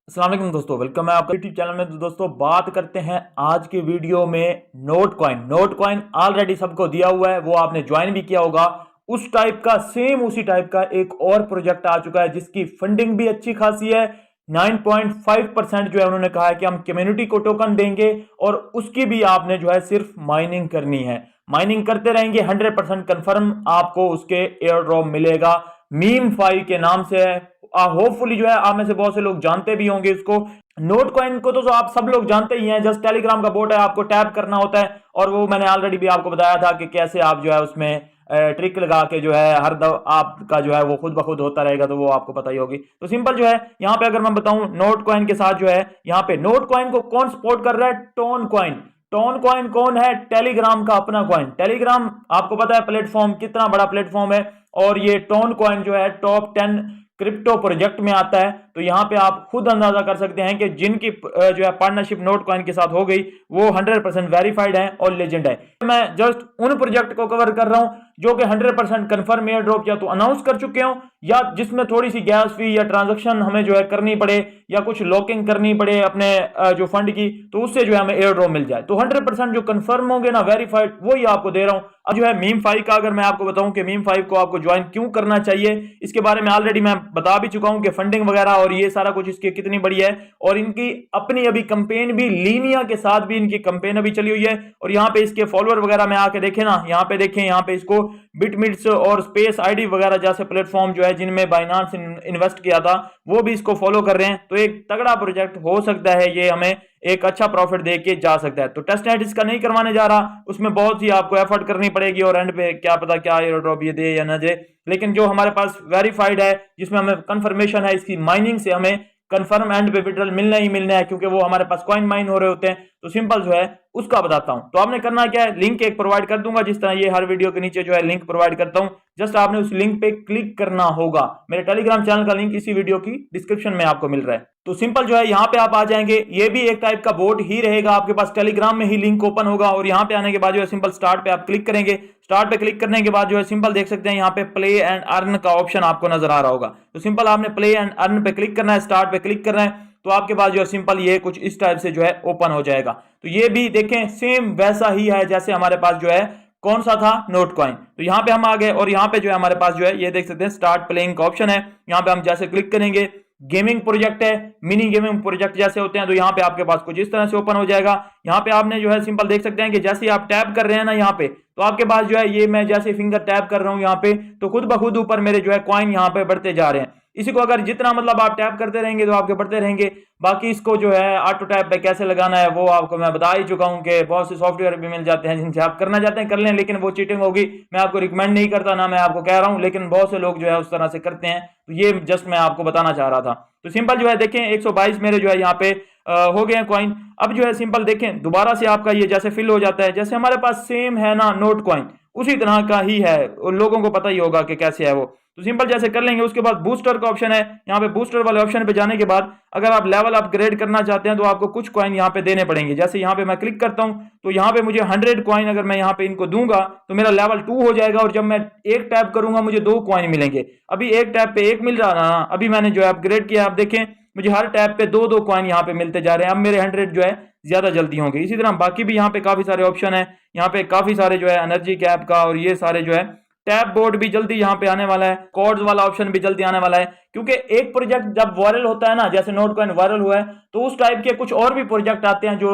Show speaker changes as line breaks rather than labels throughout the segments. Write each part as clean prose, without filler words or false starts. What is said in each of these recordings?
अस्सलाम वालेकुम दोस्तों, वेलकम है आपका यूट्यूब चैनल में। तो दोस्तों बात करते हैं आज की वीडियो में नोट कॉइन ऑलरेडी सबको दिया हुआ है, वो आपने ज्वाइन भी किया होगा। उस टाइप का सेम उसी टाइप का एक और प्रोजेक्ट आ चुका है जिसकी फंडिंग भी अच्छी खासी है। 9.5% जो है उन्होंने कहा है कि हम कम्युनिटी को टोकन देंगे और उसकी भी आपने जो है सिर्फ माइनिंग करनी है। माइनिंग करते रहेंगे, 100% कंफर्म आपको उसके एयर ड्रॉप मिलेगा। मीम फाई के नाम से है। होपफुली जो है आप में से बहुत से लोग जानते भी होंगे इसको। नोट कॉइन को तो आप सब लोग जानते ही हैं, जस्ट टेलीग्राम का बोट है, आपको टैप करना होता है और वो मैंने ऑलरेडी भी आपको बताया था कि कैसे आप जो है उसमें ट्रिक लगा के जो है हर दफा आपका जो है वो खुद ब खुद होता रहेगा, तो वो आपको पता ही होगी। तो सिंपल जो है यहाँ पे अगर मैं बताऊं नोट कॉइन के साथ जो है यहाँ पे नोट कॉइन को कौन सपोर्ट कर रहा है? Tone coin. टोन कॉइन कौन है? टेलीग्राम का अपना कॉइन। टेलीग्राम आपको पता है प्लेटफॉर्म कितना बड़ा प्लेटफॉर्म है, और ये टोन कॉइन जो है टॉप 10 क्रिप्टो प्रोजेक्ट में आता है। तो यहां पे आप खुद अंदाजा कर सकते हैं कि जिनकी जो है पार्टनरशिप नोट कॉइन के साथ हो गई वो 100% वेरीफाइड है और लेजेंड है। मैं जस्ट उन प्रोजेक्ट को कवर कर रहा हूं जो कि 100% कंफर्म एयर ड्रॉप या तो अनाउंस कर चुके हो या जिसमें थोड़ी सी गैस फी या ट्रांजेक्शन हमें जो है करनी पड़े या कुछ लॉकिंग करनी पड़े अपने जो फंड की, तो उससे जो है हमें एयर ड्रॉप मिल जाए। तो 100% जो कंफर्म होंगे ना वेरीफाइड, वो ही आपको दे रहा हूं। अब जो है मीम 5 का अगर मैं आपको बताऊं कि मीम 5 को आपको ज्वाइन क्यों करना चाहिए, इसके बारे में ऑलरेडी मैं बता भी चुका हूं कि फंडिंग वगैरह और ये सारा कुछ इसकी कितनी बड़ी है, और इनकी अपनी अभी कंपेन भी लीनिया के साथ भी इनकी कंपेन अभी चली हुई है। और यहाँ पे इसके फॉलोअर वगैरह में आके देखें ना, यहाँ पे देखें, यहाँ पे इसको बिटमिट्स और स्पेस आईडी वगैरह जैसे प्लेटफॉर्म जो है जिनमें बाइनांस इन्वेस्ट किया था वो भी इसको फॉलो कर रहे हैं। तो एक तगड़ा प्रोजेक्ट हो सकता है, ये हमें एक अच्छा प्रॉफिट दे के जा सकता है। तो टेस्ट नेट इसका नहीं करवाने जा रहा, उसमें बहुत ही आपको एफर्ट करनी पड़ेगी और एंड पे क्या पता क्या एयर ड्रॉप ये दे या ना दे। लेकिन जो हमारे पास वेरीफाइड है, जिसमें हमें कंफर्मेशन है इसकी माइनिंग से, हमें कंफर्म एंड पे विड्रॉल मिलना ही मिलना है क्योंकि वो हमारे पास कॉइन माइन हो रहे होते हैं। तो सिंपल जो है उसका बताता हूं। तो आपने करना क्या है, लिंक एक प्रोवाइड कर दूंगा, जिस तरह ये हर वीडियो के नीचे जो है लिंक प्रोवाइड करता हूं। जस्ट आपने उस लिंक पे क्लिक करना होगा। मेरे टेलीग्राम चैनल का लिंक इसी वीडियो की डिस्क्रिप्शन में आपको मिल रहा है। तो सिंपल जो है यहाँ पे आप आ जाएंगे, ये भी एक टाइप का बोट ही रहेगा आपके पास, टेलीग्राम में ही लिंक ओपन होगा और यहाँ पे आने के बाद जो है सिंपल स्टार्ट पे आप क्लिक करेंगे। स्टार्ट पे क्लिक करने के बाद जो है सिंपल देख सकते हैं यहाँ पे प्ले एंड अर्न का ऑप्शन आपको नजर आ रहा होगा। तो सिंपल आपने प्ले एंड अर्न पे क्लिक करना है, स्टार्ट पे क्लिक करना है, तो आपके पास जो है सिंपल ये कुछ इस टाइप से जो है ओपन हो जाएगा। तो ये भी देखें सेम वैसा ही है जैसे हमारे पास जो है कौन सा था, नोट कॉइन। तो यहाँ पे हम आ गए और यहाँ पे जो है हमारे पास जो है ये देख सकते हैं स्टार्ट प्लेइंग का ऑप्शन है। यहाँ पे हम जैसे क्लिक करेंगे, गेमिंग प्रोजेक्ट है, मिनी गेमिंग प्रोजेक्ट जैसे होते हैं, तो यहाँ पे आपके पास कुछ इस तरह से ओपन हो जाएगा। यहाँ पे आपने जो है सिंपल देख सकते हैं कि जैसे आप टैप कर रहे हैं ना यहाँ पे, तो आपके पास जो है ये मैं जैसे फिंगर टैप कर रहा हूँ यहाँ पे, तो खुद ब खुद ऊपर मेरे जो है कॉइन यहाँ पे बढ़ते जा रहे हैं। इसी को अगर जितना मतलब आप टैप करते रहेंगे तो आपके बढ़ते रहेंगे। बाकी इसको जो है ऑटो टैप पे कैसे लगाना है वो आपको मैं बता ही चुका हूं कि बहुत से सॉफ्टवेयर भी मिल जाते हैं जिनसे आप करना चाहते हैं कर लें, लेकिन वो चीटिंग होगी। मैं आपको रिकमेंड नहीं करता, ना मैं आपको कह रहा हूं, लेकिन बहुत से लोग जो है उस तरह से करते हैं। तो ये जस्ट मैं आपको बताना चाह रहा था। तो सिंपल जो है देखें 122 मेरे जो है यहाँ पे हो गए हैं कॉइन। अब जो है सिंपल देखें दोबारा से आपका ये जैसे फिल हो जाता है, जैसे हमारे पास सेम है ना नोट कॉइन, उसी तरह का ही है, लोगों को पता ही होगा कि कैसे है वो। तो सिंपल जैसे कर लेंगे, उसके बाद बूस्टर का ऑप्शन है। यहाँ पे बूस्टर वाले ऑप्शन पे जाने के बाद अगर आप लेवल अपग्रेड करना चाहते हैं तो आपको कुछ कॉइन यहाँ पे देने पड़ेंगे। जैसे यहाँ पे मैं क्लिक करता हूँ तो यहाँ पे मुझे 100 कॉइन अगर मैं यहाँ पे इनको दूंगा तो मेरा लेवल 2 हो जाएगा, और जब मैं एक टैप करूंगा मुझे 2 कॉइन मिलेंगे। अभी एक टैप पे एक मिल रहा ना, अभी मैंने जो है अपग्रेड किया, आप देखें मुझे हर टैप पे 2-2 कॉइन यहाँ पे मिलते जा रहे हैं। अब मेरे 100 जो है ज्यादा जल्दी होंगे। इसी तरह बाकी भी यहाँ पे काफी सारे ऑप्शन है, यहाँ पे काफी सारे जो है एनर्जी कैप का और ये सारे जो है टैप बोर्ड भी जल्दी यहाँ पे आने वाला है, कोड्स वाला ऑप्शन भी जल्दी आने वाला है। क्योंकि एक प्रोजेक्ट जब वायरल होता है ना, जैसे नोट कॉइन वायरल हुआ है, तो उस टाइप के कुछ और भी प्रोजेक्ट आते हैं जो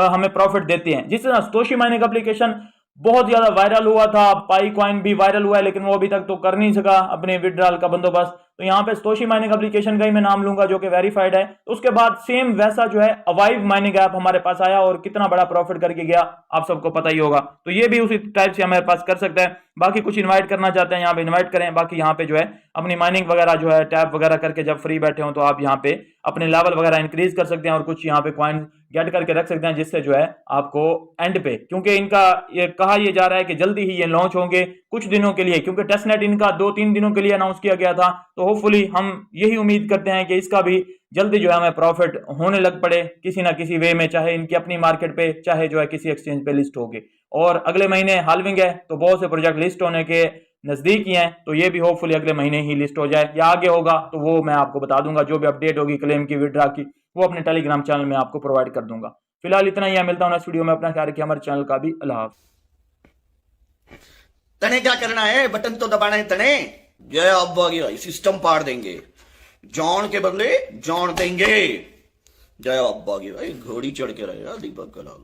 हमें प्रॉफिट देते हैं। जिस तरह सतोशी माइनिंग एप्लीकेशन बहुत ज्यादा वायरल हुआ था, पाई कॉइन भी वायरल हुआ है, लेकिन वो अभी तक तो कर नहीं सका अपने विड्रॉल का बंदोबस्त। तो यहाँ पे सतोशी माइनिंग एप्लीकेशन का ही मैं नाम लूंगा जो कि वेरीफाइड है। तो उसके बाद सेम वैसा जो है अवाइव माइनिंग ऐप हमारे पास आया और कितना बड़ा प्रॉफिट करके गया आप सबको पता ही होगा। तो ये भी उसी टाइप से हमारे पास कर सकता है। बाकी कुछ इन्वाइट करना चाहते हैं यहाँ पे इन्वाइट करें। बाकी यहाँ पे जो है अपनी माइनिंग वगैरह जो है टैप वगैरह करके जब फ्री बैठे हो तो आप यहाँ पे अपने लेवल वगैरह इंक्रीज कर सकते हैं और कुछ यहाँ पे कॉइन गेट करके रख सकते हैं, जिससे जो है आपको एंड पे, क्योंकि इनका ये कहा यह जा रहा है कि जल्दी ही ये लॉन्च होंगे कुछ दिनों के लिए, क्योंकि टेस्टनेट इनका 2-3 दिनों के लिए अनाउंस किया गया था। तो होपफुली हम यही उम्मीद करते हैं कि इसका भी जल्दी जो है हमें प्रॉफिट होने लग पड़े किसी ना किसी वे में, चाहे इनकी अपनी मार्केट पे, चाहे जो है किसी एक्सचेंज पे लिस्ट होगी। और अगले महीने हाल्विंग है, तो बहुत से प्रोजेक्ट लिस्ट होने के नजदीक ही हैं, तो ये भी होपफुली अगले महीने ही लिस्ट हो जाए, या आगे होगा तो वो मैं आपको बता दूंगा। जो भी अपडेट होगी क्लेम की, विड्रा की, वो अपने टेलीग्राम चैनल में आपको प्रोवाइड कर दूंगा। फिलहाल इतना ही, मिलता हूं नेक्स्ट वीडियो में। अपना ख्याल रखिए, हमारे चैनल का भी अल्लाह हाफ़िज़।
तने क्या करना है, बटन तो दबाना है तने। जय अब आ गया, सिस्टम पार देंगे, जॉन के बदले जॉन देंगे। जय अब आ गया, घोड़ी चढ़ के रहेगा दीपक कलाल।